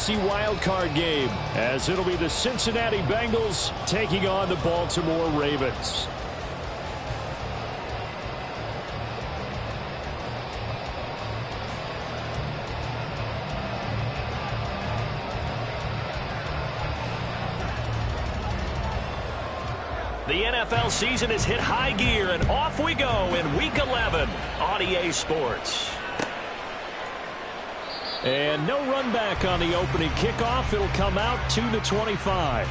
AFC wildcard game, as it'll be the Cincinnati Bengals taking on the Baltimore Ravens. The NFL season has hit high gear, and off we go in Week 11 on EA Sports. And no run back on the opening kickoff. It'll come out to the 25.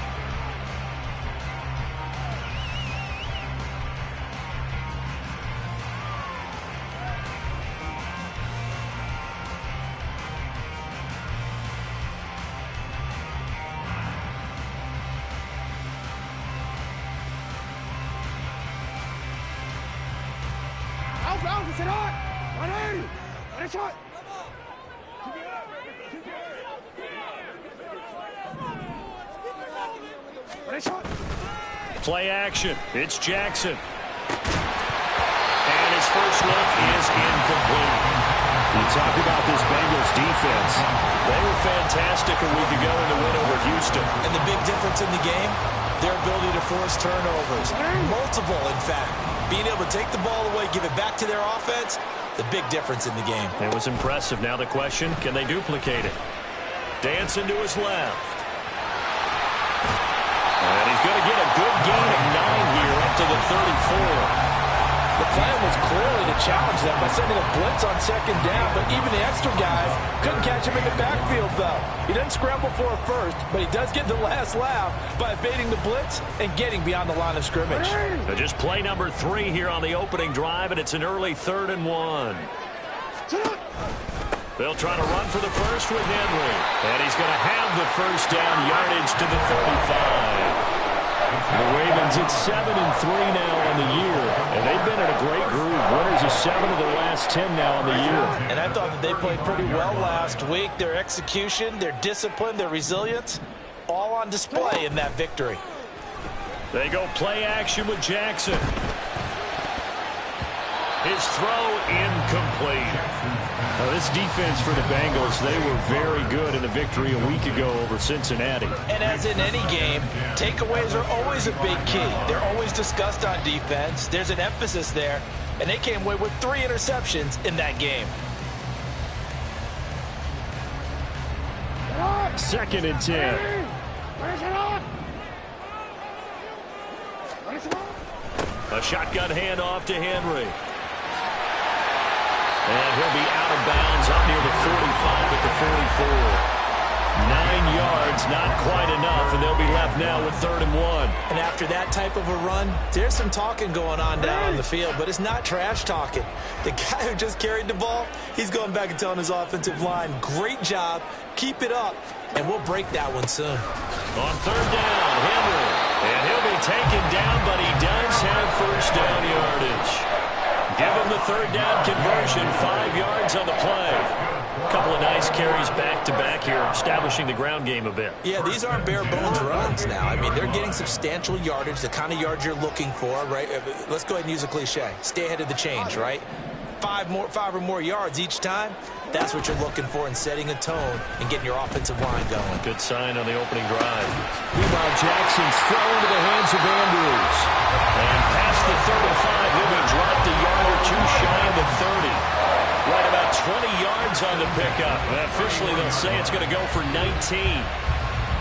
Play action. It's Jackson. And his first look is incomplete. You talk about this Bengals defense. They were fantastic a week ago in the win over Houston. And the big difference in the game, their ability to force turnovers. Multiple, in fact. Being able to take the ball away, give it back to their offense, the big difference in the game. It was impressive. Now the question, can they duplicate it? Dancing to his left. And he's going to get a good gain of 9 here up to the 34. The plan was clearly to challenge them by sending a blitz on second down, but even the extra guys couldn't catch him in the backfield, though. He doesn't scramble for a first, but he does get the last laugh by evading the blitz and getting beyond the line of scrimmage. So just play number 3 here on the opening drive, and it's an early 3rd and 1. They'll try to run for the first with Henry. And he's going to have the first down, yardage to the 35. The Ravens at 7-3 now on the year. And they've been in a great groove. Winners of 7 of the last 10 now on the year. And I thought that they played pretty well last week. Their execution, their discipline, their resilience, all on display in that victory. They go play action with Jackson. His throw incomplete. Now, this defense for the Bengals, they were very good in the victory a week ago over Cincinnati. And as in any game, takeaways are always a big key. They're always discussed on defense. There's an emphasis there, and they came away with 3 interceptions in that game. 2nd and 10. A shotgun handoff to Henry. And he'll be out of bounds up near the 45 at the 44. 9 yards, not quite enough, and they'll be left now with 3rd and 1. And after that type of a run, there's some talking going on down on the field, but it's not trash talking. The guy who just carried the ball, he's going back and telling his offensive line, great job, keep it up, and we'll break that one soon. On 3rd down, Henry. And he'll be taken down, but he does have first down yardage. Give him the 3rd down conversion, 5 yards on the play. A couple of nice carries back-to-back here, establishing the ground game a bit. Yeah, these aren't bare-bones runs now. I mean, they're getting substantial yardage, the kind of yards you're looking for, right? Let's go ahead and use a cliche. Stay ahead of the change, right? 5 or more yards each time. That's what you're looking for in setting a tone and getting your offensive line going. Good sign on the opening drive. Meanwhile, Jackson's thrown into the hands of Andrews. And past the 35, he'll be dropped a yard or 2 shy of the 30. Right about 20 yards on the pickup. And officially, they'll say it's going to go for 19.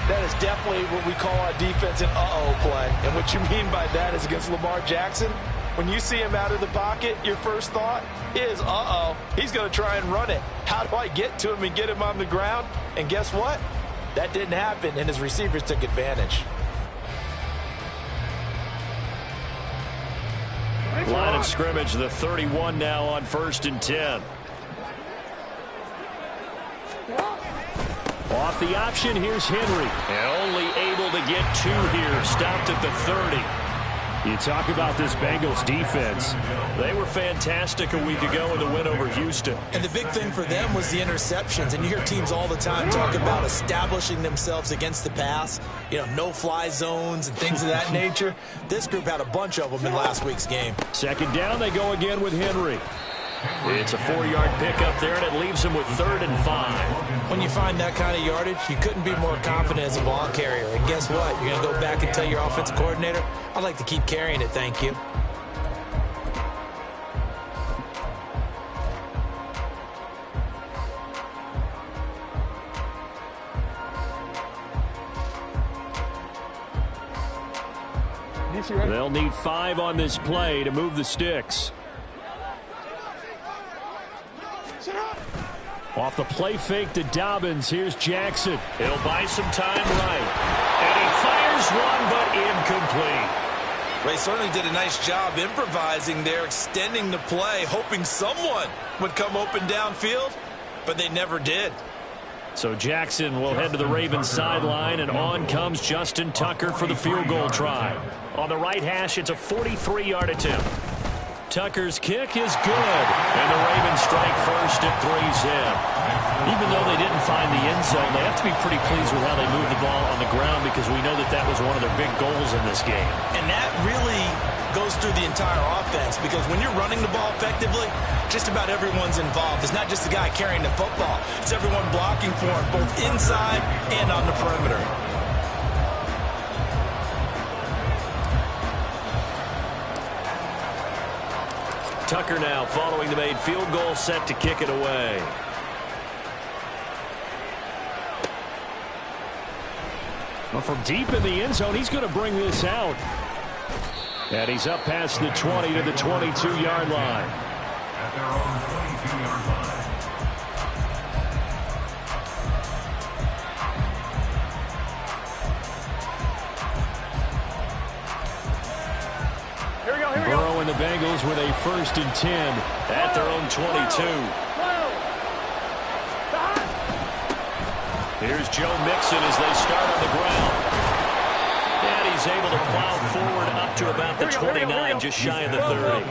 That is definitely what we call our defense an uh-oh play. And what you mean by that is against Lamar Jackson, when you see him out of the pocket, your first thought is, uh-oh, he's going to try and run it. How do I get to him and get him on the ground? And guess what? That didn't happen, and his receivers took advantage. Line of scrimmage, the 31 now on 1st and 10. Off the option, here's Henry. And only able to get 2 here, stopped at the 30. You talk about this Bengals defense. They were fantastic a week ago in the win over Houston. And the big thing for them was the interceptions. And you hear teams all the time talk about establishing themselves against the pass. You know, no-fly zones and things of that nature. This group had a bunch of them in last week's game. 2nd down, they go again with Henry. It's a 4-yard pickup there, and it leaves him with 3rd and 5. When you find that kind of yardage, you couldn't be more confident as a ball carrier. And guess what? You're going to go back and tell your offensive coordinator, I'd like to keep carrying it, thank you. They'll need 5 on this play to move the sticks. Off the play fake to Dobbins, here's Jackson. He'll buy some time right. And he fires one, but incomplete. They certainly did a nice job improvising there, extending the play, hoping someone would come open downfield, but they never did. So Jackson will head to the Ravens sideline, and on comes Justin Tucker for the field goal try. On the right hash, it's a 43-yard attempt. Tucker's kick is good, and the Ravens strike first at 3-zip. Even though they didn't find the end zone, they have to be pretty pleased with how they moved the ball on the ground, because we know that that was one of their big goals in this game. And that really goes through the entire offense, because when you're running the ball effectively, just about everyone's involved. It's not just the guy carrying the football. It's everyone blocking for him, both inside and on the perimeter. Tucker now following the made field goal, set to kick it away. Well, from deep in the end zone, he's going to bring this out. And he's up past the 20 to the 22-yard line. At their own 22-yard line. Burrow and the Bengals with a 1st and 10 at their own 22. Here's Joe Mixon as they start on the ground. And he's able to plow forward up to about the 29, just shy of the 30.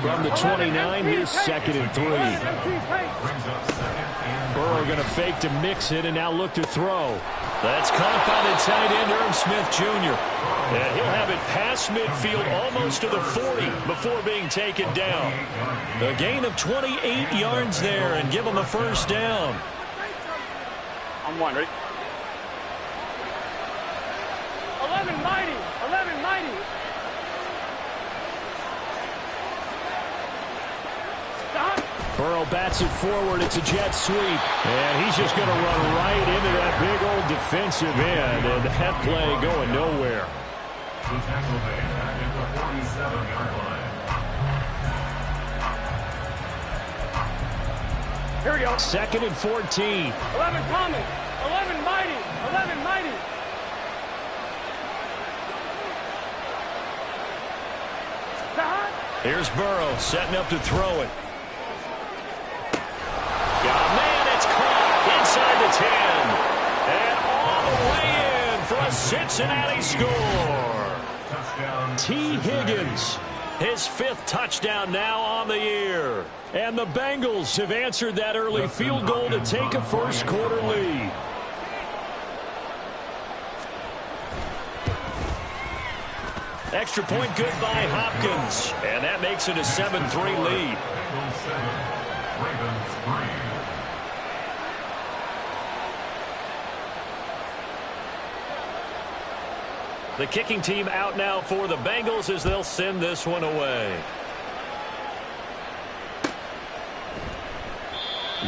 From the 29, here's 2nd and 3. Burrow going to fake to Mixon and now look to throw. That's caught by the tight end, Irv Smith Jr. And he'll have it past midfield almost to the 40 before being taken down. A gain of 28 yards there and give him a 1st down. I'm one, ready? 11 mighty, 11 mighty. Stop. Burrow bats it forward. It's a jet sweep. And he's just going to run right into that big old defensive end. And that play going nowhere. The tackle man at the 47-yard line. Here we go. 2nd and 14. 11 coming. 11 mighty. 11 mighty. Stop. Here's Burrow setting up to throw it. Man, it's caught inside the 10. And all the way in for a Cincinnati score. Touchdown. T. Higgins, his 5th touchdown now on the year. And the Bengals have answered that early field goal to take a first-quarter lead. Extra point good by Hopkins. And that makes it a 7-3 lead. Bengals 7, Ravens 3. The kicking team out now for the Bengals as they'll send this one away.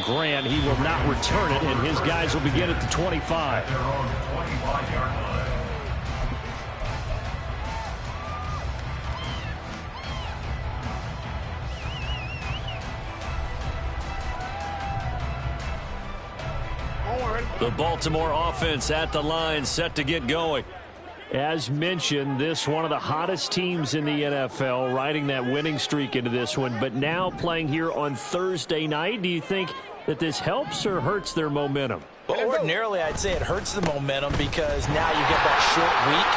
Grant, he will not return it, and his guys will begin at the 25. At their own 25-yard line. The Baltimore offense at the line, set to get going. As mentioned, this one of the hottest teams in the NFL, riding that winning streak into this one, but now playing here on Thursday night. Do you think that this helps or hurts their momentum? Well, ordinarily, I'd say it hurts the momentum because now you get that short week.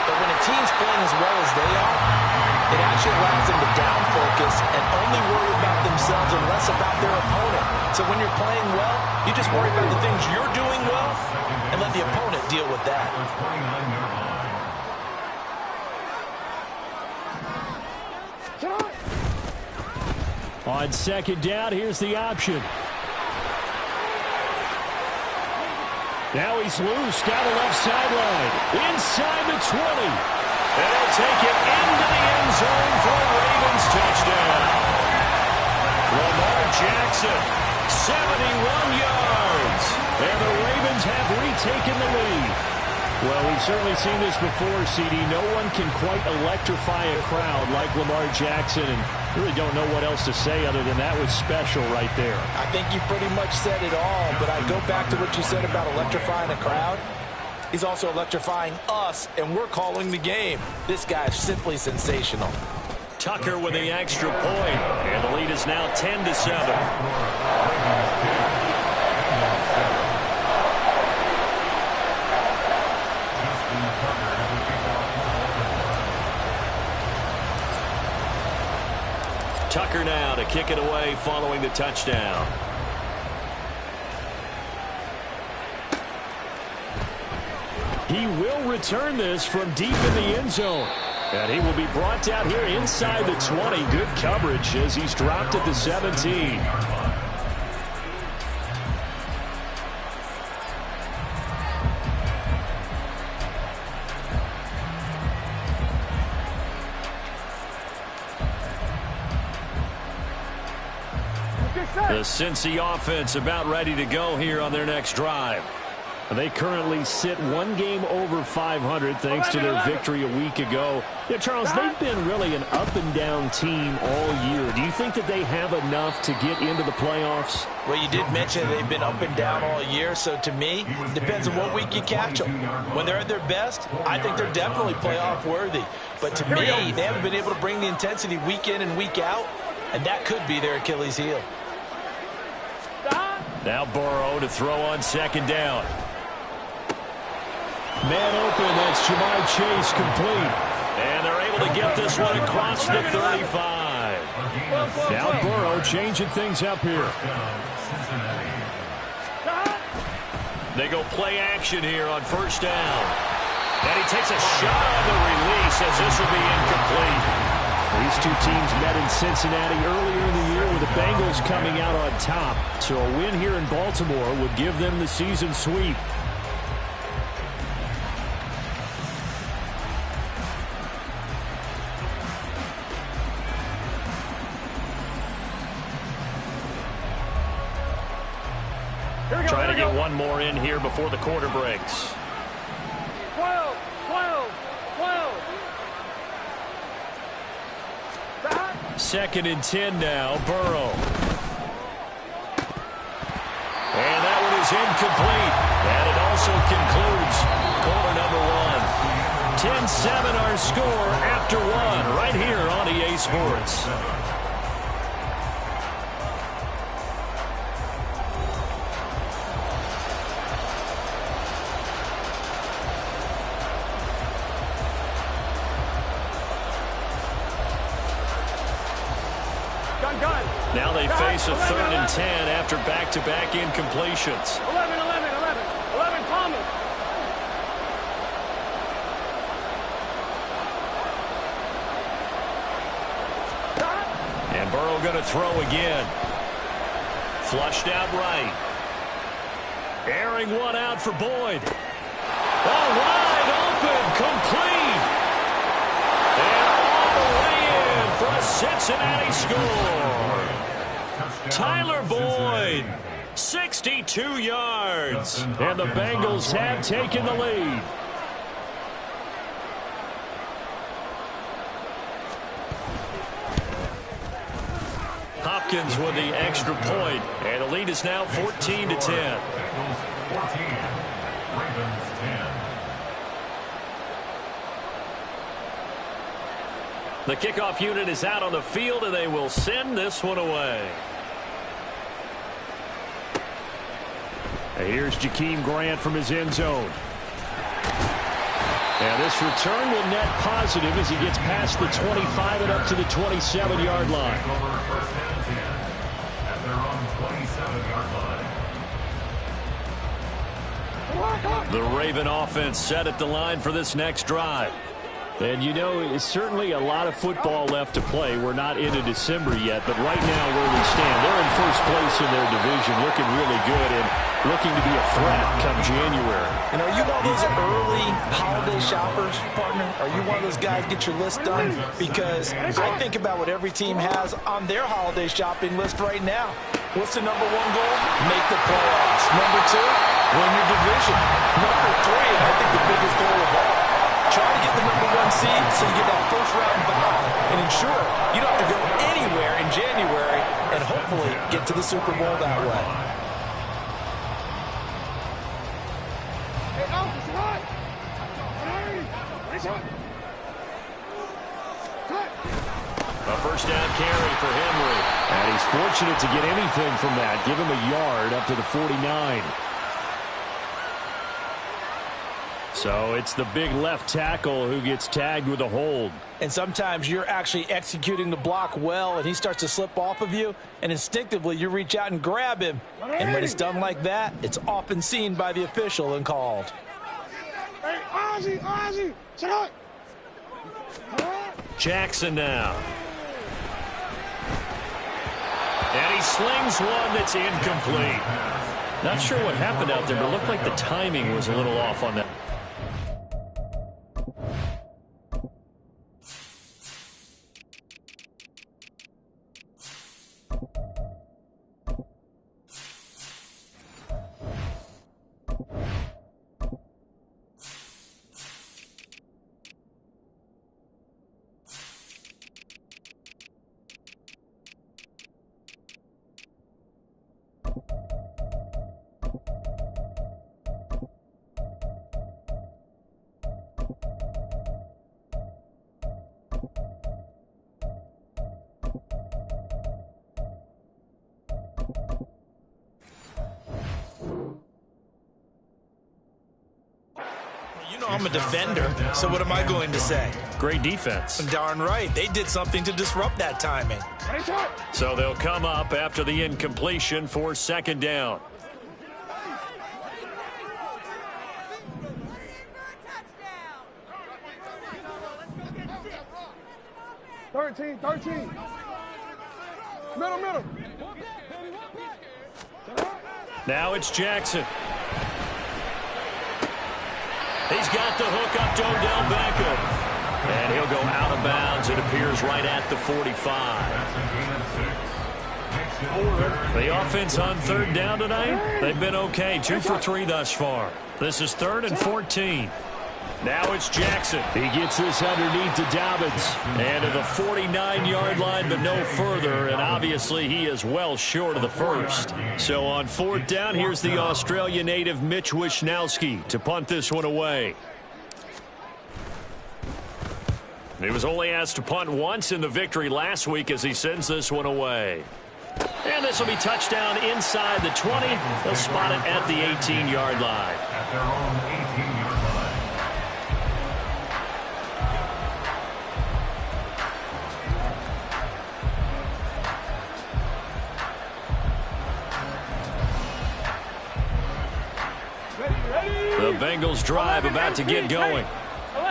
But when a team's playing as well as they are, it actually allows them to down focus and only worry about themselves and less about their opponent. So when you're playing well, you just worry about the things you're doing well and let the opponent deal with that. The 29-yard line. On second down, here's the option. Now he's loose down the left sideline. Inside the 20. And they'll take it into the end zone for a Ravens touchdown. Lamar Jackson, 71 yards. And the Ravens have retaken the lead. Well, we've certainly seen this before, CD. No one can quite electrify a crowd like Lamar Jackson, and really don't know what else to say other than that was special right there. I think you pretty much said it all, but I go back to what you said about electrifying a crowd. He's also electrifying us, and we're calling the game. This guy is simply sensational. Tucker with the extra point, and the lead is now 10-7. Tucker now to kick it away following the touchdown. He will return this from deep in the end zone. And he will be brought down here inside the 20. Good coverage as he's dropped at the 17. The Cincy offense about ready to go here on their next drive. They currently sit one game over 500 thanks to their victory a week ago. Yeah, Charles, they've been really an up-and-down team all year. Do you think that they have enough to get into the playoffs? Well, you did mention they've been up and down all year, so to me, it depends on what week you catch them. When they're at their best, I think they're definitely playoff worthy. But to me, they haven't been able to bring the intensity week in and week out, and that could be their Achilles heel. Now Burrow to throw on second down. Man open, that's Jamar Chase complete. And they're able to get this one across the 35. Now Burrow changing things up here. They go play action here on first down. And he takes a shot on the release as this will be incomplete. These two teams met in Cincinnati earlier in the year with the Bengals coming out on top. So a win here in Baltimore would give them the season sweep. Trying to get one more in here before the quarter breaks. 12, 12, 12. Second and 10 now, Burrow. And that one is incomplete. And it also concludes quarter number one. 10-7 our score after one right here on EA Sports. Now they face a 3rd and 10 after back-to-back incompletions. 11, 11, 11. 11, Palmer. And Burrow going to throw again. Flushed out right. Airing one out for Boyd. Oh, wide open, complete. And all the way in for a Cincinnati score. Tyler Boyd, 62 yards. And the Bengals have taken the lead. Hopkins with the extra point, and the lead is now 14-10. Ravens 10. The kickoff unit is out on the field, and they will send this one away. And here's Jakeem Grant from his end zone. And this return will net positive as he gets past the 25 and up to the 27-yard line. First down and 10 at their own 27-yard line. The Raven offense set at the line for this next drive. And, you know, it's certainly a lot of football left to play. We're not into December yet, but right now where we stand, they're in first place in their division, looking really good and looking to be a threat come January. And are you one of those early holiday shoppers, partner? Are you one of those guys get your list done? Because I think about what every team has on their holiday shopping list right now. What's the number one goal? Make the playoffs. Number two, win your division. Number three, and I think the biggest goal of all, try to get the number one seed so you get that first round bye and ensure you don't have to go anywhere in January and hopefully get to the Super Bowl that way. A first down carry for Henry. And he's fortunate to get anything from that. Give him a yard up to the 49. So it's the big left tackle who gets tagged with a hold. And sometimes you're actually executing the block well, and he starts to slip off of you, and instinctively you reach out and grab him. And when it's done like that, it's often seen by the official and called. Hey, Ozzie, check out. Jackson now. And he slings one that's incomplete. Not sure what happened out there, but it looked like the timing was a little off on that. I'm a defender, so what am I going to say? Great defense. Darn right. They did something to disrupt that timing. So they'll come up after the incompletion for second down. Thirteen. Middle. Now it's Jackson. He's got the hook up to Odell Beckham. And he'll go out of bounds, it appears, right at the 45. The offense on third down tonight, they've been okay. 2 for 3 thus far. This is 3rd and 14. Now it's Jackson. He gets this underneath to Dobbins. And to the 49-yard line, but no further. And obviously, he is well short of the first. So on 4th down, here's the Australia native Mitch Wishnowsky to punt this one away. He was only asked to punt once in the victory last week as he sends this one away. And this will be touchdown inside the 20. They'll spot it at the 18-yard line. At their own 18-yard line. The Bengals drive about to get going.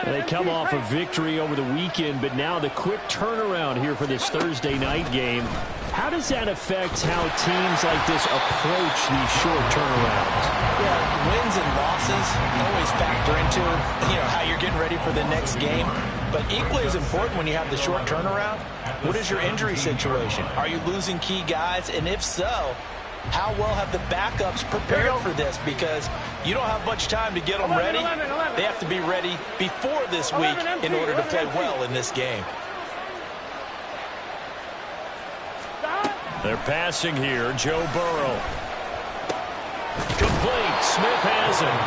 They come off a victory over the weekend, but now the quick turnaround here for this Thursday night game. How does that affect how teams like this approach these short turnarounds? Yeah, wins and losses always factor into, how you're getting ready for the next game. But equally as important when you have the short turnaround, what is your injury situation? Are you losing key guys? And if so, how well have the backups prepared for this? Because you don't have much time to get them ready. They have to be ready before this week in order to play well in this game. They're passing here. Joe Burrow. Complete. Smith has it.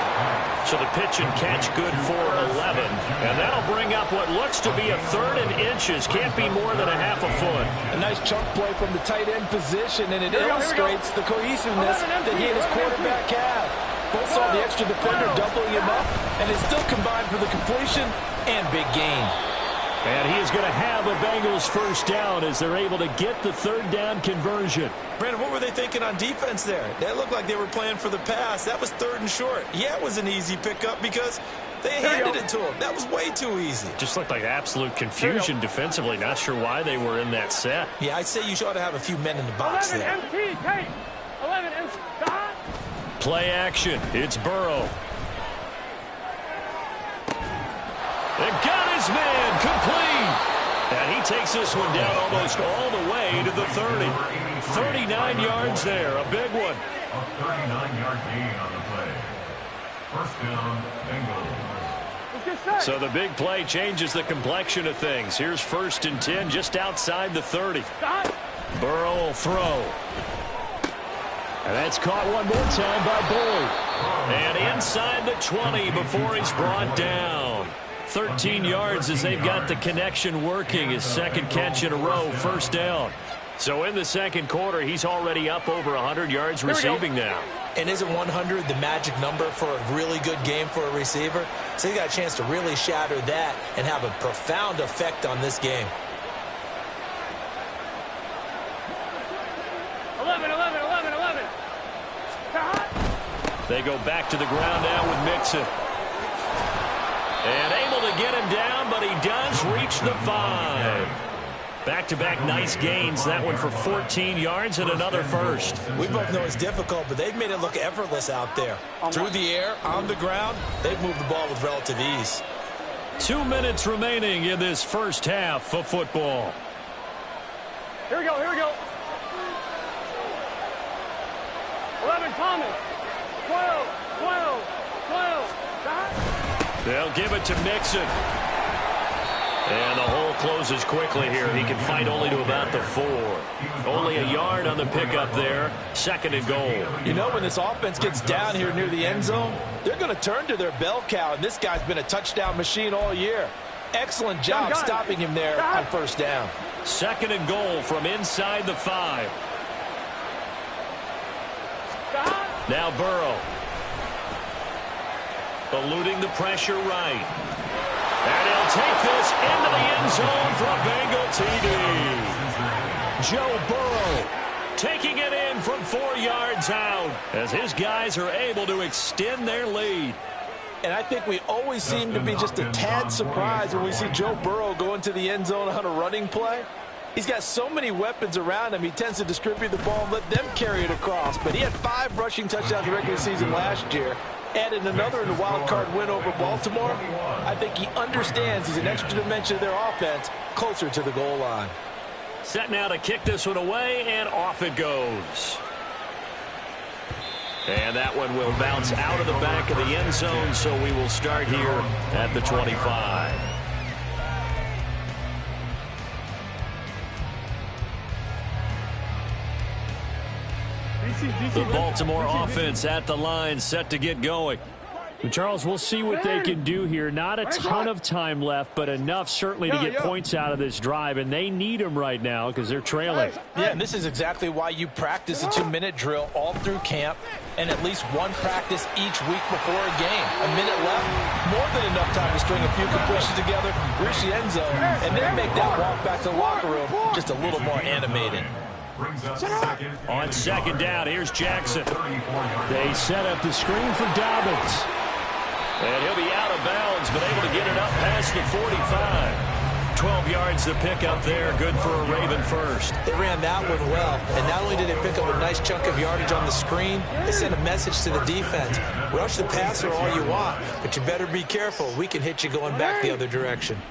So the pitch and catch good for 11. And that'll bring up what looks to be a 3rd and inches. Can't be more than a half a foot. A nice chunk play from the tight end position, and it illustrates the cohesiveness that he and his quarterback have. Both saw the extra defender doubling him up, and it still combined for the completion and big gain. And he is going to have a Bengals first down as they're able to get the 3rd down conversion. Brandon, what were they thinking on defense there? That looked like they were playing for the pass. That was 3rd and short. Yeah, it was an easy pickup because They handed it to him. That was way too easy. Just looked like absolute confusion defensively. Not sure why they were in that set. Yeah, I'd say you ought to have a few men in the box 11 there. MT, Kate. 11 MT. Stop. Play action. It's Burrow. And got his man complete. And he takes this one down almost all the way to the 30. 39 yards there. A big one. A 39-yard gain on the play. First down, Bengals. So the big play changes the complexion of things. Here's 1st and 10 just outside the 30. Burrow will throw. And that's caught one more time by Boyd. And inside the 20 before he's brought down. 13 yards as they've got the connection working. His second catch in a row, 1st down. So in the second quarter, he's already up over 100 yards receiving now. And isn't 100 the magic number for a really good game for a receiver? So he got a chance to really shatter that and have a profound effect on this game. 11. They go back to the ground now with Mixon. And able to get him down, but he does reach the 5. Back-to-back nice gains. That one for 14 yards and another first. We both know it's difficult, but they've made it look effortless out there. Through the air, on the ground, they've moved the ball with relative ease. 2 minutes remaining in this first half of football. Here we go. 11 Thomas. 12. Stop. They'll give it to Mixon. And the hole closes quickly here. He can fight only to about the 4. Only a yard on the pickup there. 2nd and goal. You know, when this offense gets down here near the end zone, they're going to turn to their bell cow, and this guy's been a touchdown machine all year. Excellent job stopping him there on 1st down. 2nd and goal from inside the 5. Stop. Now Burrow. Eluding the pressure right. And he'll take this into the end zone for a Bengal TD. Joe Burrow taking it in from 4 yards out as his guys are able to extend their lead. And I think we always seem to be just a tad surprised when we see Joe Burrow go into the end zone on a running play. He's got so many weapons around him. He tends to distribute the ball and let them carry it across. But he had 5 rushing touchdowns in the regular season last year. Added another in the wild card win over Baltimore. I think he understands he's an extra dimension of their offense closer to the goal line. Set now to kick this one away, and off it goes. And that one will bounce out of the back of the end zone, so we will start here at the 25. The Baltimore offense at the line, set to get going. Charles, we'll see what they can do here. Not a ton of time left, but enough certainly to get points out of this drive, and they need them right now because they're trailing. Yeah, and this is exactly why you practice a 2-minute drill all through camp and at least one practice each week before a game. A minute left, more than enough time to string a few completions together, reach the end zone, and then make that walk back to the locker room just a little more animated. On 2nd down, here's Jackson. They set up the screen for Dobbins. And he'll be out of bounds, but able to get it up past the 45. 12 yards to pick up there. Good for a Raven first. They ran that one well, and not only did they pick up a nice chunk of yardage on the screen, they sent a message to the defense. Rush the passer all you want, but you better be careful. We can hit you going back the other direction.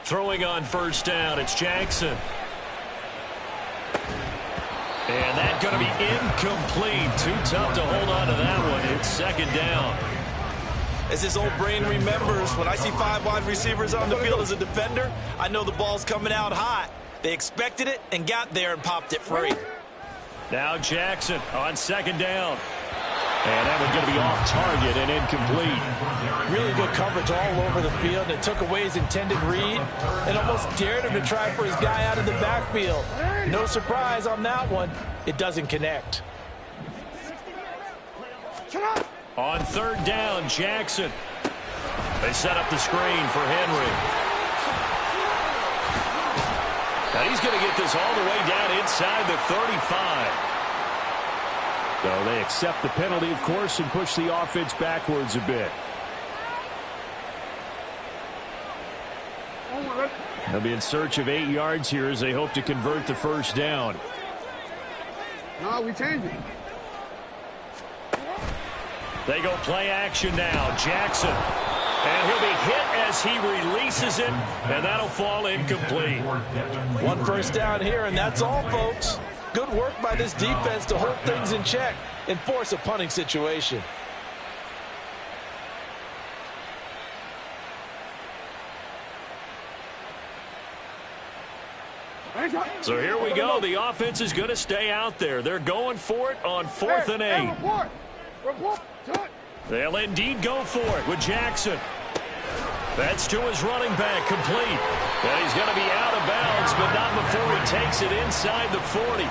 Throwing on 1st down, it's Jackson. And that's going to be incomplete. Too tough to hold on to that one. It's 2nd down. As his old brain remembers, when I see 5 wide receivers on the field as a defender, I know the ball's coming out hot. They expected it and got there and popped it free. Now Jackson on 2nd down. And that one's going to be off target and incomplete. Really good coverage all over the field, and it took away his intended read and almost dared him to try for his guy out of the backfield. No surprise on that one. It doesn't connect. On 3rd down, Jackson. They set up the screen for Henry. And he's going to get this all the way down inside the 35. So they accept the penalty, of course, and push the offense backwards a bit. They'll be in search of 8 yards here as they hope to convert the first down. No, we changed it. They go play action now. Jackson. And he'll be hit as he releases it, and that'll fall incomplete. One first down here, and that's all, folks. Good work by this defense to hold things in check and force a punting situation. So here we go. The offense is going to stay out there. They're going for it on 4th and 8. They'll indeed go for it with Jackson. That's to his running back, complete. And he's going to be out of bounds, but not before he takes it inside the 40.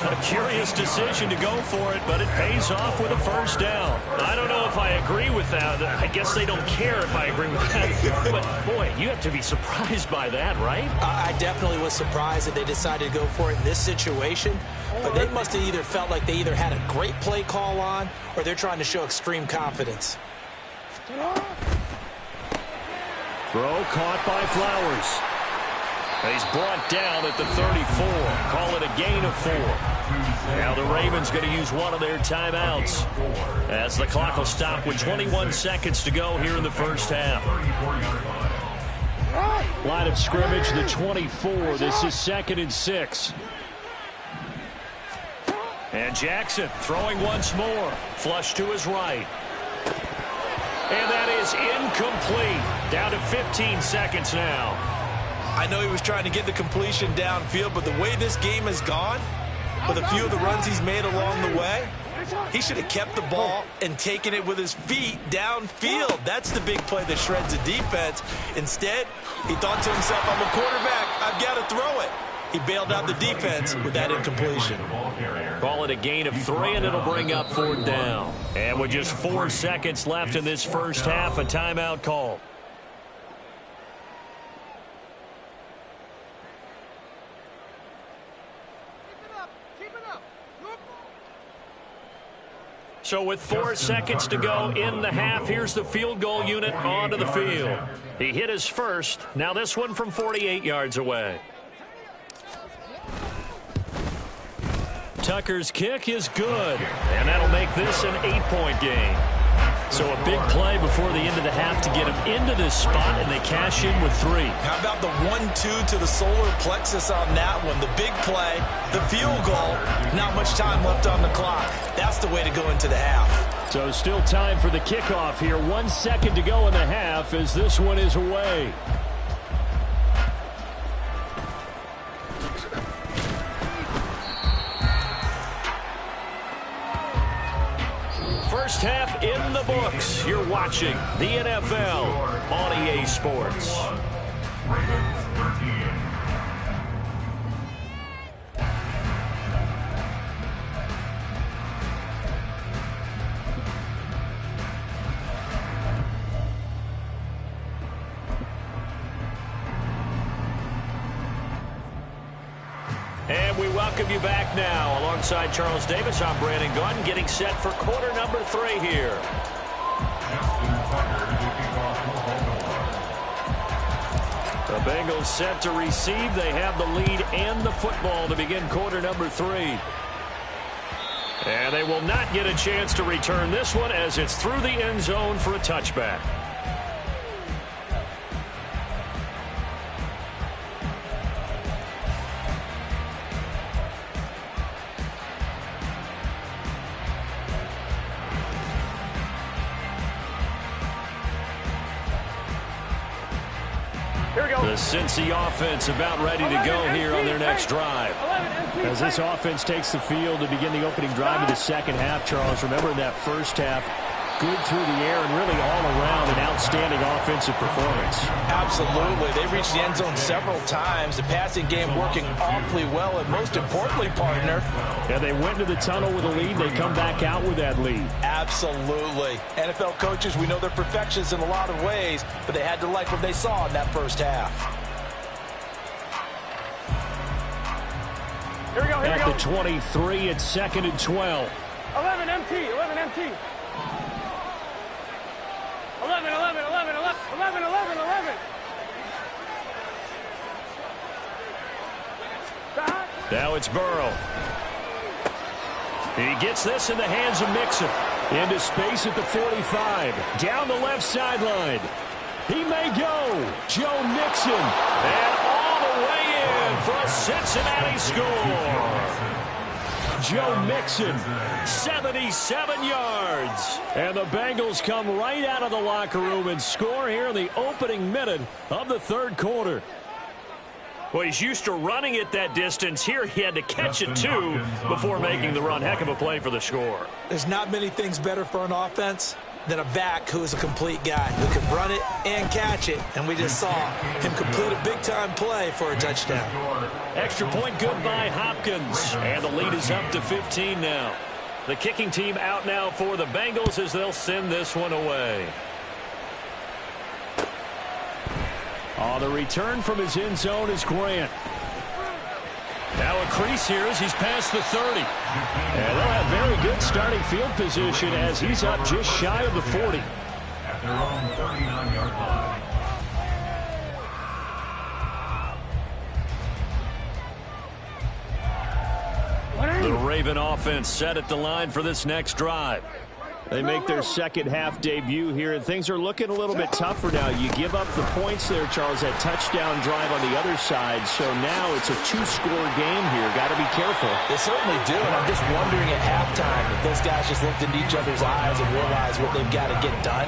A curious decision to go for it, but it pays off with a first down. I don't know if I agree with that. I guess they don't care if I agree with that. But, boy, you have to be surprised by that, right? I definitely was surprised that they decided to go for it in this situation. But they must have either felt like they either had a great play call on or they're trying to show extreme confidence. Throw caught by Flowers. He's brought down at the 34. Call it a gain of 4. Now the Ravens going to use one of their timeouts as the clock will stop with 21 seconds to go here in the first half. Line of scrimmage, the 24. This is 2nd and 6. And Jackson throwing once more. Flush to his right. And that is incomplete. Down to 15 seconds now. I know he was trying to get the completion downfield, but the way this game has gone, with a few of the runs he's made along the way, he should have kept the ball and taken it with his feet downfield. That's the big play that shreds the defense. Instead, he thought to himself, I'm a quarterback, I've got to throw it. He bailed out the defense with that incompletion. Call it a gain of 3, and it'll bring up 4th down. And with just 4 seconds left in this first half, a timeout call. So with 4 seconds to go in the half, here's the field goal unit onto the field. He hit his first. Now this one from 48 yards away. Tucker's kick is good, and that'll make this an 8-point game. So a big play before the end of the half to get him into this spot, and they cash in with 3. How about the 1-2 to the solar plexus on that one? The big play, the field goal, not much time left on the clock. That's the way to go into the half. So still time for the kickoff here. 1 second to go in the half as this one is away. First half in the books. You're watching the NFL on EA Sports. And we welcome you back now. Alongside Charles Davis, I'm Brandon Gunn, getting set for quarter number 3 here. The Bengals set to receive. They have the lead and the football to begin quarter number 3. And they will not get a chance to return this one as it's through the end zone for a touchback. The Cincy offense about ready to go here on their next drive. As this offense takes the field to begin the opening drive of the second half, Charles, remember in that first half, good through the air and really all around an outstanding offensive performance. Absolutely. They reached the end zone several times. The passing game working awfully well, and most importantly, partner. Yeah, they went to the tunnel with a lead. They come back out with that lead. Absolutely. NFL coaches, we know they're perfectionists in a lot of ways, but they had to like what they saw in that first half. At the 23, it's 2nd and 12. 11 MT, 11 MT. 11, 11, 11, 11, 11, 11, 11. Now it's Burrow. He gets this in the hands of Mixon. Into space at the 45. Down the left sideline. He may go. Joe Mixon. And all the way in for a Cincinnati score. Joe Mixon. 77 yards. And the Bengals come right out of the locker room and score here in the opening minute of the third quarter. Well, he's used to running it that distance. Here he had to catch it, too, before making the run. Heck of a play for the score. There's not many things better for an offense than a back who is a complete guy who can run it and catch it. And we just saw him complete a big-time play for a touchdown. Extra point good by Hopkins. And the lead is up to 15 now. The kicking team out now for the Bengals as they'll send this one away. The return from his end zone is Grant. Now a crease here as he's past the 30. And they'll have very good starting field position as he's up just shy of the 40. At their own 39-yard line. The Raven offense set at the line for this next drive. They make their second half debut here, and things are looking a little bit tougher now. You give up the points there, Charles, that touchdown drive on the other side. So now it's a two-score game here. Got to be careful. They certainly do, and I'm just wondering at halftime if those guys just looked into each other's eyes and realized what they've got to get done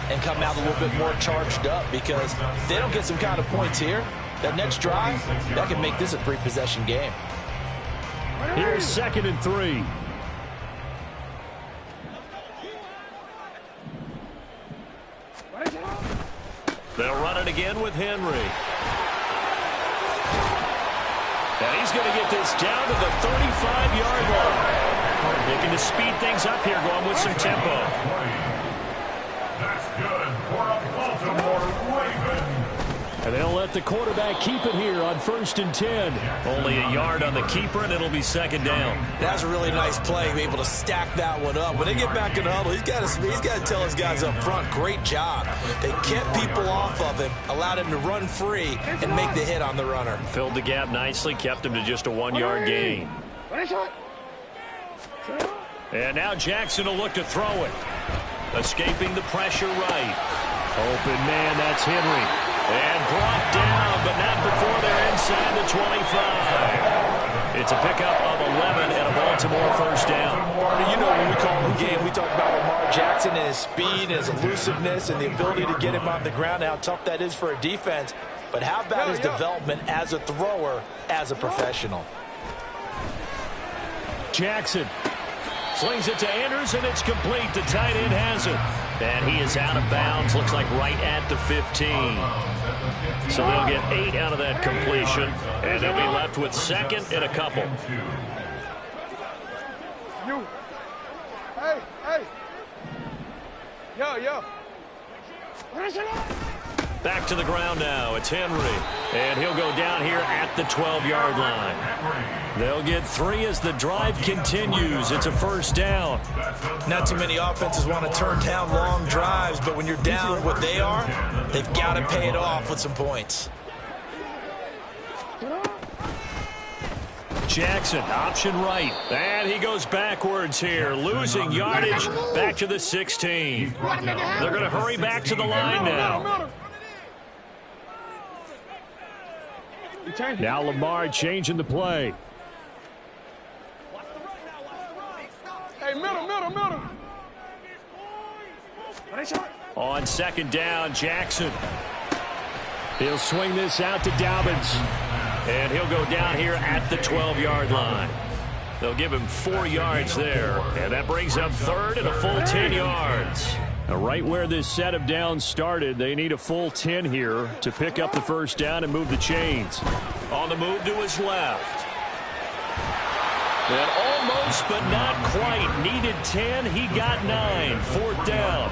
and come out a little bit more charged up, because if they don't get some kind of points here, that next drive, that can make this a three-possession game. Here's 2nd and 3. They'll run it again with Henry. And he's going to get this down to the 35-yard line. Looking to speed things up here, going with some tempo. That's good for a Baltimore Raven. And they'll let the quarterback keep it here on 1st and 10. Only a yard on the keeper, and it'll be 2nd down. That's a really nice play, be able to stack that one up. When they get back in the huddle, he's got to tell his guys up front, great job. They kept people off of him, allowed him to run free, and make the hit on the runner. Filled the gap nicely, kept him to just a 1-yard gain. And now Jackson will look to throw it. Escaping the pressure right. Open man, that's Henry. And brought down, but not before they're inside the 25. It's a pickup of 11 and a Baltimore first down. You know, when we call the game, we talk about Lamar Jackson and his speed, his elusiveness, and the ability to get him on the ground, how tough that is for a defense. But how about his development as a thrower, as a professional? Jackson slings it to Anders, and it's complete. The tight end has it. And he is out of bounds, looks like right at the 15. So they'll get 8 out of that completion, and they'll be left with 2nd and a couple. You. Hey, hey. Yo. Back to the ground now. It's Henry. And he'll go down here at the 12-yard line. They'll get 3 as the drive continues. It's a first down. Not too many offenses want to turn down long drives, but when you're down what they are, they've got to pay it off with some points. Jackson, option right. And he goes backwards here, losing yardage back to the 16. They're going to hurry back to the line now. Now Lamar changing the play. Hey, middle. On 2nd down, Jackson. He'll swing this out to Dobbins. And he'll go down here at the 12-yard line. They'll give him 4 yards there. And that brings up 3rd and a full 10 yards. Now, right where this set of downs started, they need a full 10 here to pick up the first down and move the chains. On the move to his left. And almost, but not quite. Needed 10. He got 9. 4th down.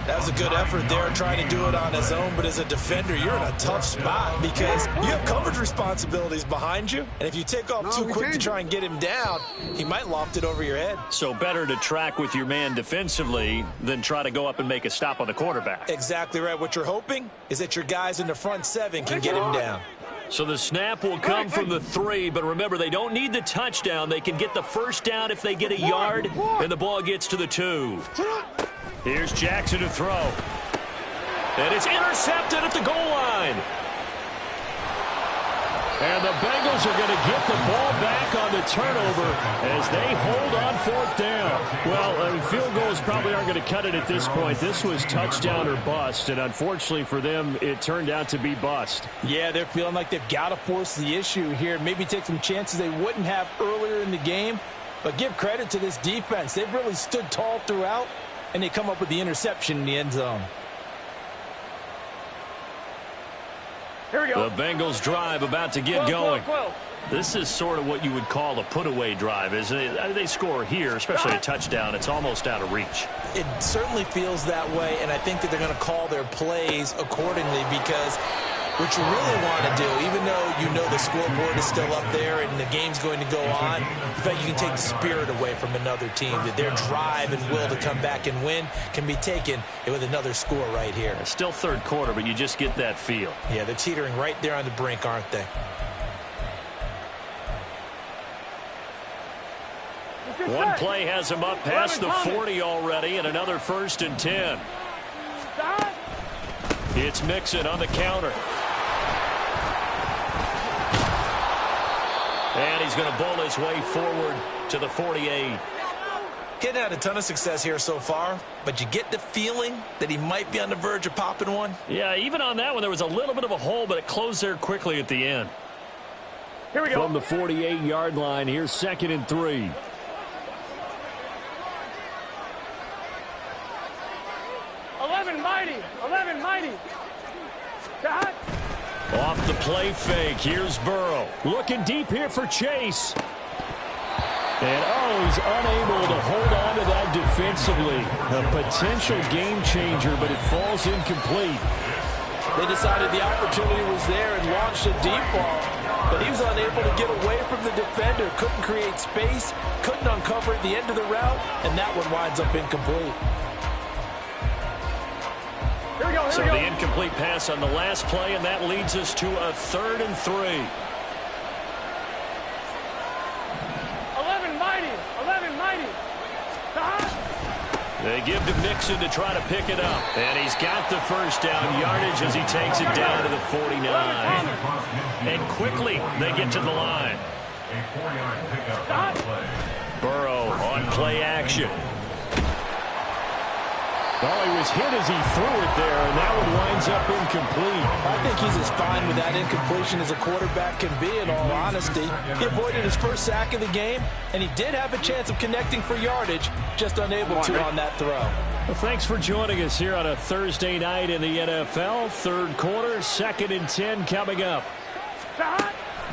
That was a good effort there, trying to do it on his own, but as a defender, you're in a tough spot because you have coverage responsibilities behind you, and if you take off too quick to try and get him down, he might loft it over your head. So better to track with your man defensively than try to go up and make a stop on the quarterback. Exactly right. What you're hoping is that your guys in the front seven can get him down. So the snap will come from the 3, but remember, they don't need the touchdown. They can get the first down if they get a yard, and the ball gets to the 2. Here's Jackson to throw. And it's intercepted at the goal line. And the Bengals are going to get the ball back on the turnover as they hold on 4th down. Well, field goals probably aren't going to cut it at this point. This was touchdown or bust, and unfortunately for them, it turned out to be bust. Yeah, they're feeling like they've got to force the issue here, maybe take some chances they wouldn't have earlier in the game. But give credit to this defense. They've really stood tall throughout, and they come up with the interception in the end zone. Here we go. The Bengals drive about to get going. This is sort of what you would call a put-away drive, isn't it? They score here, especially a touchdown. It's almost out of reach. It certainly feels that way, and I think that they're going to call their plays accordingly because what you really want to do, even though you know the scoreboard is still up there and the game's going to go on, the fact you can take the spirit away from another team, that their drive and will to come back and win can be taken with another score right here. It's still 3rd quarter, but you just get that feel. Yeah, they're teetering right there on the brink, aren't they? One play has him up past the 40 already, and another 1st and 10. It's Mixon on the counter. And he's going to bowl his way forward to the 48. Getting had a ton of success here so far, but you get the feeling that he might be on the verge of popping one. Yeah, even on that one, there was a little bit of a hole, but it closed there quickly at the end. Here we go. From the 48-yard line, here's 2nd and 3. Mighty. Shot. Off the play fake, here's Burrow. Looking deep here for Chase. And he's unable to hold on to that defensively. A potential game changer, but it falls incomplete. They decided the opportunity was there and launched a deep ball, but he was unable to get away from the defender, couldn't create space, couldn't uncover at the end of the route, and that one winds up incomplete. So the incomplete pass on the last play, and that leads us to a 3rd and 3. 11 mighty. They give to Mixon to try to pick it up. And he's got the first down yardage as he takes it down to the 49. And quickly they get to the line. Burrow on play action. Well, he was hit as he threw it there, and that one winds up incomplete. I think he's as fine with that incompletion as a quarterback can be, in all honesty. He avoided his first sack of the game, and he did have a chance of connecting for yardage, just unable to on that throw. Well, thanks for joining us here on a Thursday night in the NFL. 3rd quarter, 2nd and 10 coming up.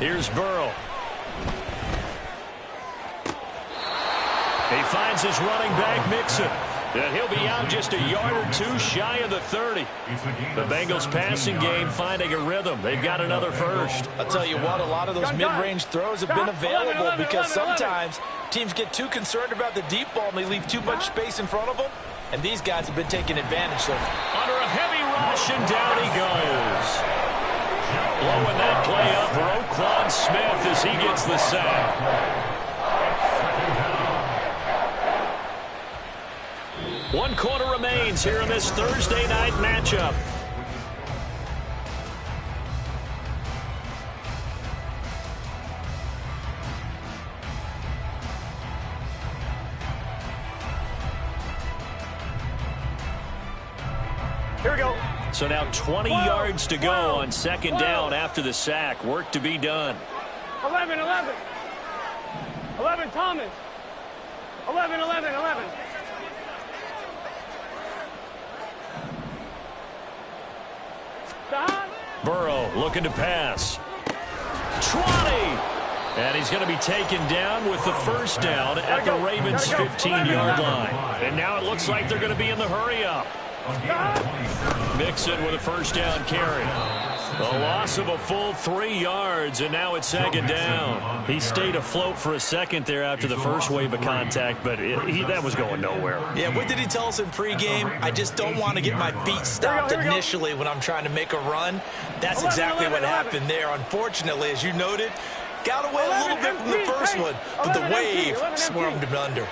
Here's Burrow. He finds his running back, Mixon. And he'll be out just a yard or 2 shy of the 30. The Bengals passing game finding a rhythm. They've got another first. I'll tell you what, a lot of those mid-range throws have been available because sometimes teams get too concerned about the deep ball and they leave too much space in front of them. And these guys have been taking advantage so far. Under a heavy rush, and down he goes. Blowing that play up for Roquan Smith as he gets the sack. 1 quarter remains here in this Thursday night matchup. Here we go. So now 20 yards to go on 2nd down after the sack. Work to be done. 11 Thomas. 11. Burrow looking to pass. 20! And he's going to be taken down with the first down at the Ravens' 15-yard line. And now it looks like they're going to be in the hurry-up. Mixon with a first down carry. A loss of a full 3 yards, and now it's second down. He stayed afloat for a second there after the first wave of contact, but that was going nowhere. Yeah, what did he tell us in pregame? I just don't want to get my feet stopped initially when I'm trying to make a run. That's exactly what happened there. Unfortunately, as you noted, got away a little bit from the first one, but the wave swarmed him under.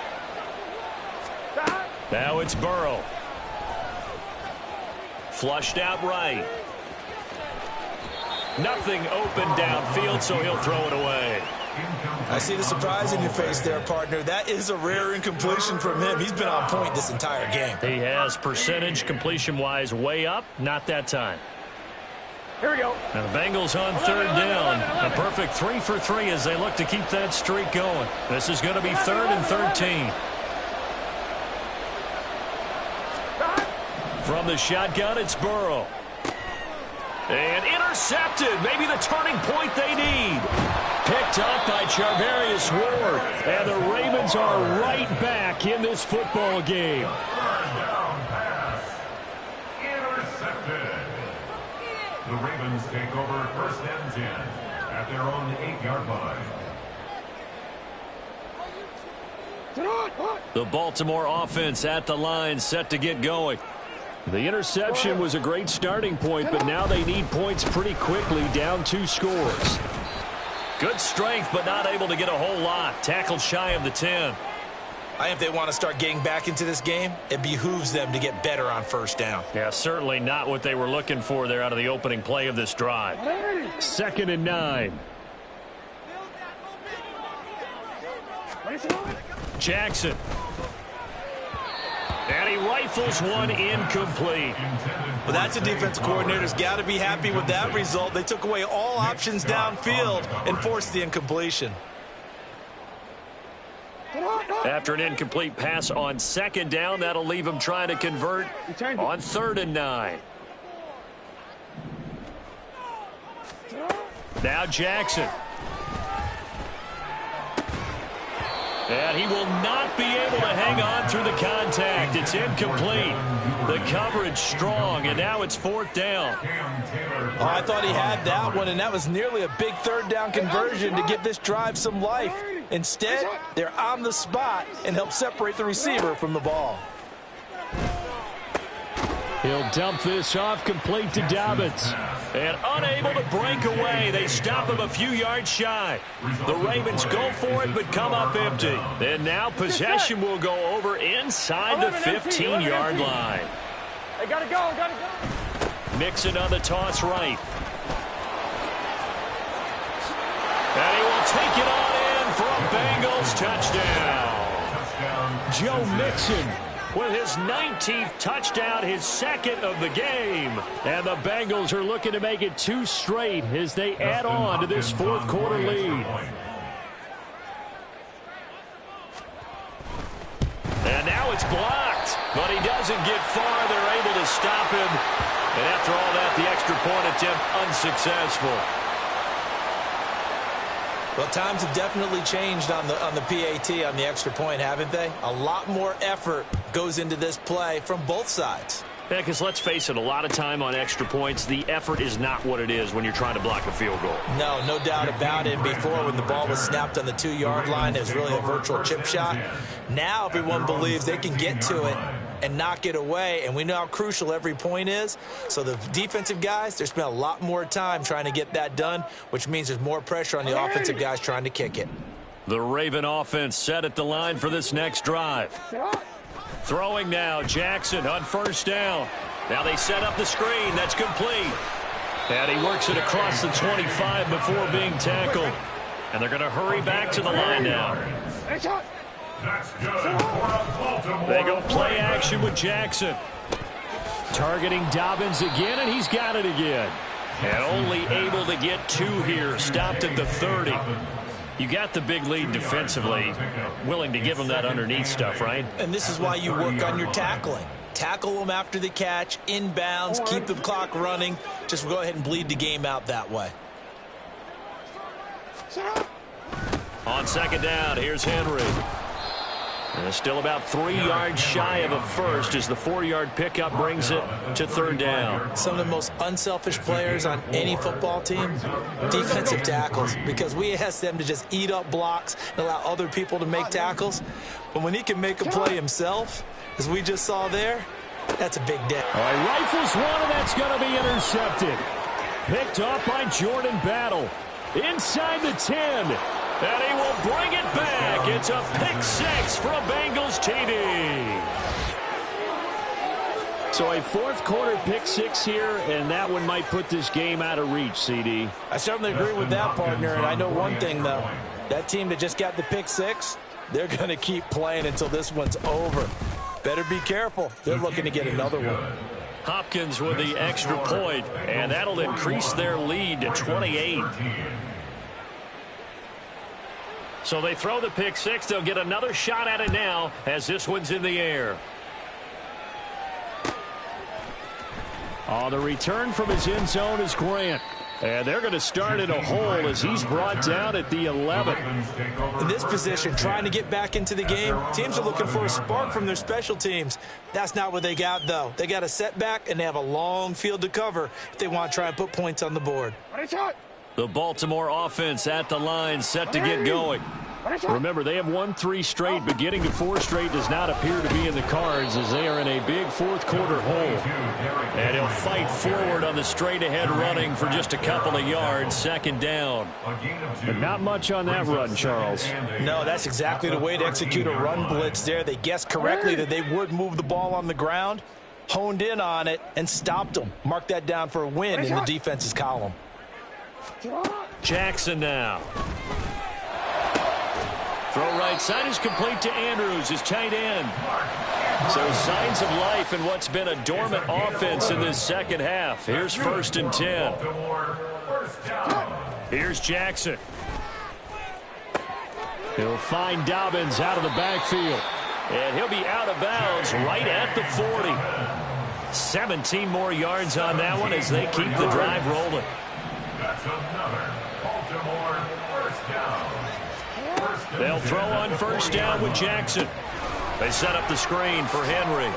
Now it's Burrow. Flushed out right. Nothing open downfield, so he'll throw it away. I see the surprise in your face there, partner. That is a rare incompletion from him. He's been on point this entire game. He has percentage completion-wise way up. Not that time. Here we go. Now the Bengals on third down. A perfect 3 for 3 as they look to keep that streak going. This is going to be 3rd and 13. From the shotgun, it's Burrow. And intercepted. Maybe the turning point they need. Picked up by Charvarius Ward. And the Ravens are right back in this football game. Third down pass. Intercepted. The Ravens take over 1st and 10 at their own 8-yard line. The Baltimore offense at the line, set to get going. The interception was a great starting point, but now they need points pretty quickly, down 2 scores. Good strength, but not able to get a whole lot. Tackled shy of the 10. I think if they want to start getting back into this game, it behooves them to get better on 1st down. Yeah, certainly not what they were looking for there out of the opening play of this drive. 2nd and 9. Jackson. And he rifles one incomplete. Well, that's a defensive coordinator's got to be happy with that result. They took away all options downfield and forced the incompletion. After an incomplete pass on 2nd down, that'll leave him trying to convert on 3rd and 9. Now Jackson. And he will not be able to hang on through the contact. It's incomplete. The coverage strong, and now it's 4th down. Oh, I thought he had that one, and that was nearly a big 3rd down conversion to give this drive some life. Instead, they're on the spot and help separate the receiver from the ball. He'll dump this off, complete to Dobbins. And unable to break away. They stop him a few yards shy. The Ravens go for it, but come up empty. And now possession will go over inside the 15-yard line. They gotta go. Mixon on the toss right. And he will take it on in for a Bengals touchdown. Joe Mixon with his 19th touchdown, his 2nd of the game. And the Bengals are looking to make it 2 straight as they add on to this 4th quarter lead. And now it's blocked, but he doesn't get far. They're able to stop him. And after all that, the extra point attempt unsuccessful. Well, times have definitely changed on the PAT, on the extra point, haven't they? A lot more effort goes into this play from both sides. Yeah, because let's face it, a lot of time on extra points, the effort is not what it is when you're trying to block a field goal. No doubt about it. Before, when the ball was snapped on the 2-yard line, it was really a virtual chip shot. Now everyone believes they can get to it and knock it away, and we know how crucial every point is. So the defensive guys, they spent a lot more time trying to get that done, which means there's more pressure on the offensive guys trying to kick it. The Raven offense set at the line for this next drive. Throwing now, Jackson on 1st down. Now they set up the screen. That's complete. And he works it across the 25 before being tackled. And they're going to hurry back to the line now. That's good for a Baltimore. They go play action with Jackson. Targeting Dobbins again, and he's got it again. And only able to get 2 here. Stopped at the 30. You got the big lead defensively. Willing to give them that underneath stuff, right? And this is why you work on your tackling. Tackle them after the catch, inbounds, keep the clock running. Just go ahead and bleed the game out that way. On 2nd down, here's Henry. And still about 3 yards shy of a first as the 4-yard pickup brings it to third down. Some of the most unselfish players on any football team, defensive tackles, because we ask them to just eat up blocks and allow other people to make tackles. But when he can make a play himself, as we just saw there, that's a big day. All right, rifles one, and that's going to be intercepted. Picked off by Jordan Battle. Inside the 10. And he will bring it back. It's a pick 6 for a Bengals TD. So a fourth quarter pick 6 here, and that one might put this game out of reach, CD. I certainly agree with that, partner, and I know one thing, though. That team that just got the pick 6, they're going to keep playing until this one's over. Better be careful. They're looking to get another one. Hopkins with the extra point, and that'll increase their lead to 28. So they throw the pick 6. They'll get another shot at it now as this one's in the air. On the return from his end zone is Grant. And they're going to start in a hole as he's brought down at the 11. In this position, trying to get back into the game, teams are looking for a spark from their special teams. That's not what they got, though. They got a setback, and they have a long field to cover if they want to try and put points on the board. The Baltimore offense at the line, set to get going. Remember, they have won 3 straight, but getting to 4 straight does not appear to be in the cards as they are in a big fourth quarter hole. And he'll fight forward on the straight-ahead running for just a couple of yards, second down. But not much on that run, Charles. No, that's exactly the way to execute a run blitz there. They guessed correctly that they would move the ball on the ground, honed in on it, and stopped them. Mark that down for a win in the defense's column. Jackson now. Throw right side is complete to Andrews, his tight end. So signs of life in what's been a dormant offense in this second half. Here's 1st and 10. Here's Jackson. He'll find Dobbins out of the backfield. And he'll be out of bounds right at the 40. 17 more yards on that one as they keep the drive rolling. That's another Baltimore first down. They'll throw on first down with Jackson. They set up the screen for Henry.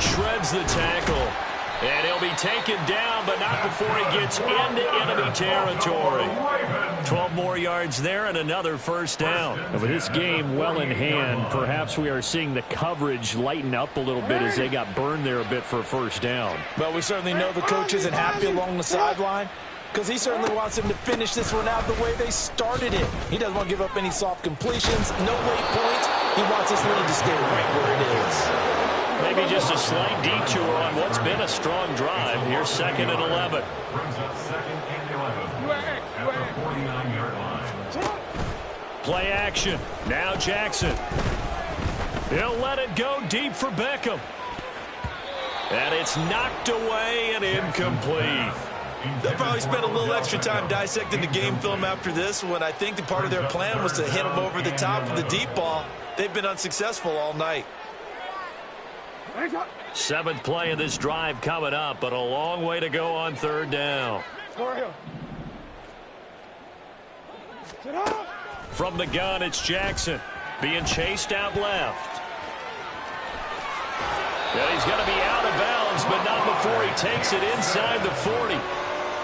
Shreds the tackle. And he'll be taken down, but not before he gets into enemy territory. 12 more yards there and another first down. And with this game well in hand, perhaps we are seeing the coverage lighten up a little bit as they got burned there a bit for a first down. Well, we certainly know the coach isn't happy along the sideline, because he certainly wants them to finish this one out the way they started it. He doesn't want to give up any soft completions, no late points. He wants his lead to stay right where it is. Maybe just a slight detour on what's been a strong drive. Here's 2nd and 11. Brings up 2nd and 11 at the 49-yard line. Play action. Now Jackson. He'll let it go deep for Beckham. And it's knocked away and incomplete. They'll probably spend a little extra time dissecting the game film after this when I think the part of their plan was to hit them over the top of the deep ball. They've been unsuccessful all night. 7th play of this drive coming up, but a long way to go on third down. From the gun, it's Jackson being chased out left. And he's going to be out of bounds, but not before he takes it inside the 40.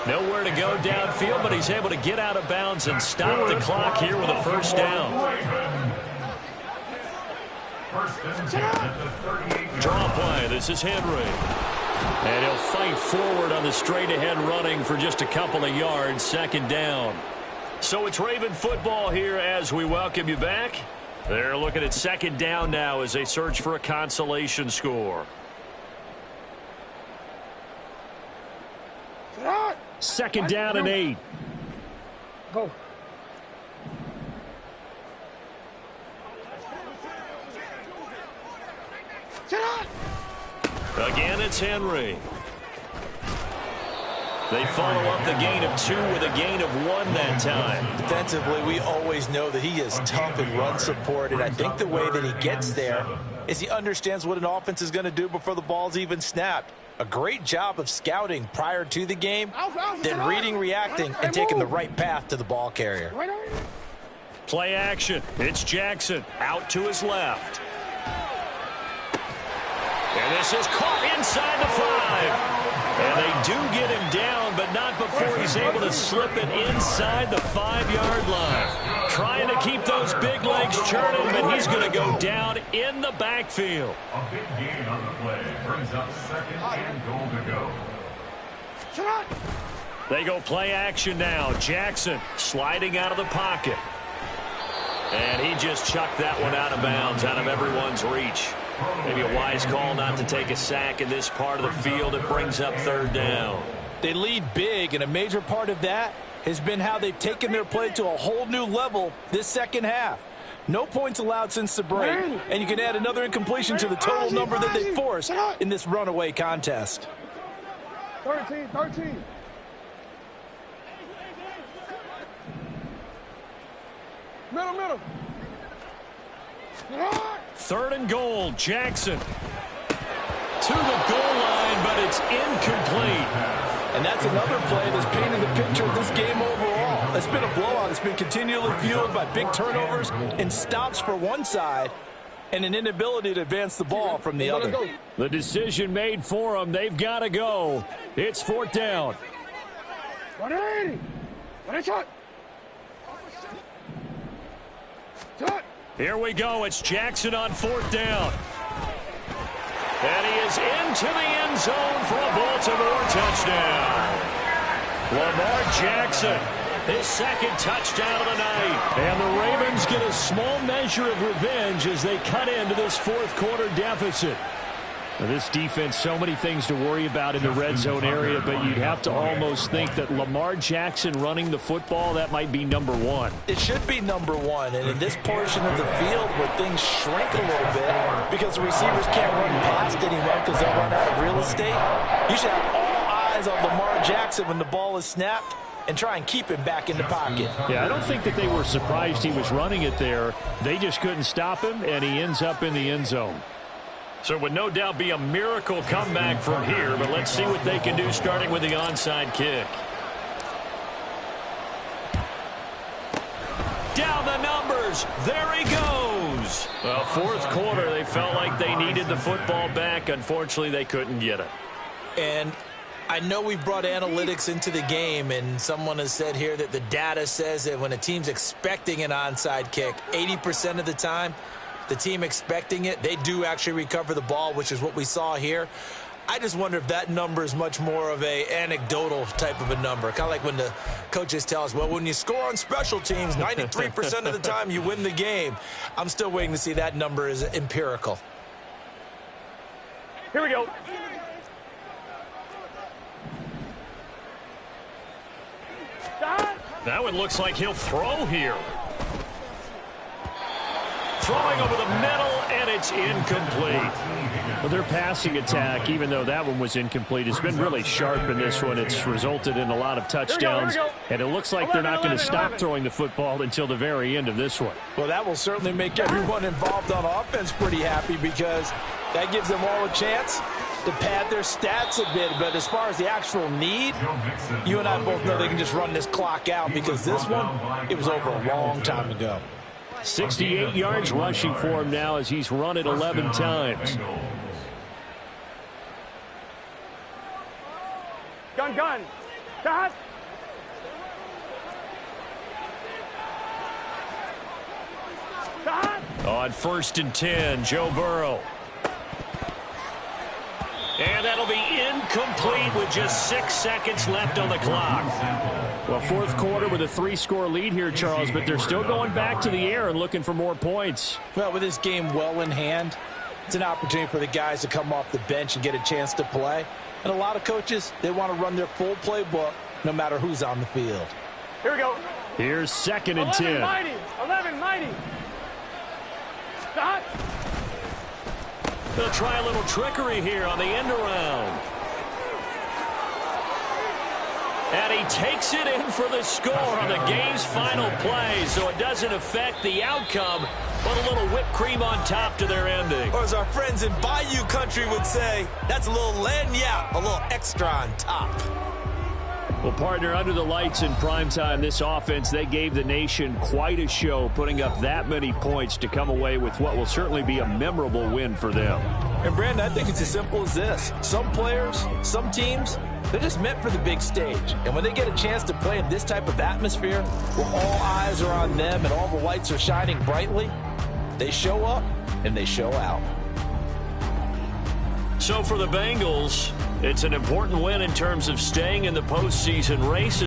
Nowhere to go downfield, but he's able to get out of bounds and stop the clock here with a first down. Draw play. This is Henry. And he'll fight forward on the straight-ahead running for just a couple of yards, second down. So it's Raven football here as we welcome you back. They're looking at second down now as they search for a consolation score. Second down and 8. Go. Again, it's Henry. They follow up the gain of 2 with a gain of 1 that time. Defensively, we always know that he is tough in run support, and I think the way that he gets there is he understands what an offense is going to do before the ball's even snapped. A great job of scouting prior to the game, then reading, reacting, and taking the right path to the ball carrier. Play action. It's Jackson out to his left. And this is caught inside the 5. And they do get him down, but not before he's able to slip it inside the 5-yard line. Trying to keep those big legs churning, but he's going to go down in the backfield. A big gain on the play brings up 2nd and goal to go. They go play action now. Jackson sliding out of the pocket. And he just chucked that one out of bounds, out of everyone's reach. Maybe a wise call not to take a sack in this part of the field. It brings up 3rd down. They lead big, and a major part of that has been how they've taken their play to a whole new level this second half. No points allowed since the break, and you can add another incompletion to the total number that they forced in this runaway contest. 13. Middle. 3rd and goal. Jackson to the goal line, but it's incomplete. And that's another play that's painted the picture of this game overall. It's been a blowout. It's been continually fueled by big turnovers and stops for one side and an inability to advance the ball from the other. The decision made for them. They've got to go. It's 4th down. 180. Here we go. It's Jackson on 4th down. And he is into the end zone for a Baltimore touchdown. Lamar Jackson, his 2nd touchdown of the night. And the Ravens get a small measure of revenge as they cut into this 4th quarter deficit. Now, this defense, so many things to worry about in the red zone area, but you'd have to almost think that Lamar Jackson running the football, that might be number 1. It should be number 1, and in this portion of the field where things shrink a little bit because the receivers can't run past anyone because they'll run out of real estate, you should have all eyes on Lamar Jackson when the ball is snapped and try and keep him back in the pocket. Yeah, I don't think that they were surprised he was running it there. They just couldn't stop him, and he ends up in the end zone. So it would no doubt be a miracle comeback from here, but let's see what they can do starting with the onside kick. Down the numbers. There he goes. Well, 4th quarter, they felt like they needed the football back. Unfortunately, they couldn't get it. And I know we brought analytics into the game, and someone has said here that the data says that when a team's expecting an onside kick, 80% of the time, the team expecting it, they do actually recover the ball, which is what we saw here. I just wonder if that number is much more of a anecdotal type of a number. Kind of like when the coaches tell us, well, when you score on special teams, 93% of the time you win the game. I'm still waiting to see that number is empirical. Here we go. Now it looks like he'll throw here. Throwing over the middle, and it's incomplete. Well, their passing attack, even though that one was incomplete, has been really sharp in this one. It's resulted in a lot of touchdowns, and it looks like they're not going to stop throwing the football until the very end of this one. Well, that will certainly make everyone involved on offense pretty happy because that gives them all a chance to pad their stats a bit. But as far as the actual need, you and I both know they can just run this clock out because this one, it was over a long time ago. 68 yards rushing for him now as he's run it 11 times. Gun. Dot. On 1st and 10, Joe Burrow. And that'll be incomplete with just 6 seconds left on the clock. Well, 4th quarter with a 3-score lead here, Charles, but they're still going back to the air and looking for more points. Well, with this game well in hand, it's an opportunity for the guys to come off the bench and get a chance to play. And a lot of coaches, they want to run their full playbook no matter who's on the field. Here we go. Here's 2nd and 10. 11 mighty. Dot. They'll try a little trickery here on the end around. And he takes it in for the score on the game's final play, so it doesn't affect the outcome, but a little whipped cream on top to their ending. Or as our friends in Bayou Country would say, that's a little lagniappe, a little extra on top. Well, partner, under the lights in primetime, this offense, they gave the nation quite a show, putting up that many points to come away with what will certainly be a memorable win for them. And, Brandon, I think it's as simple as this. Some players, some teams, they're just meant for the big stage. And when they get a chance to play in this type of atmosphere, where all eyes are on them and all the lights are shining brightly, they show up and they show out. So for the Bengals, it's an important win in terms of staying in the postseason race.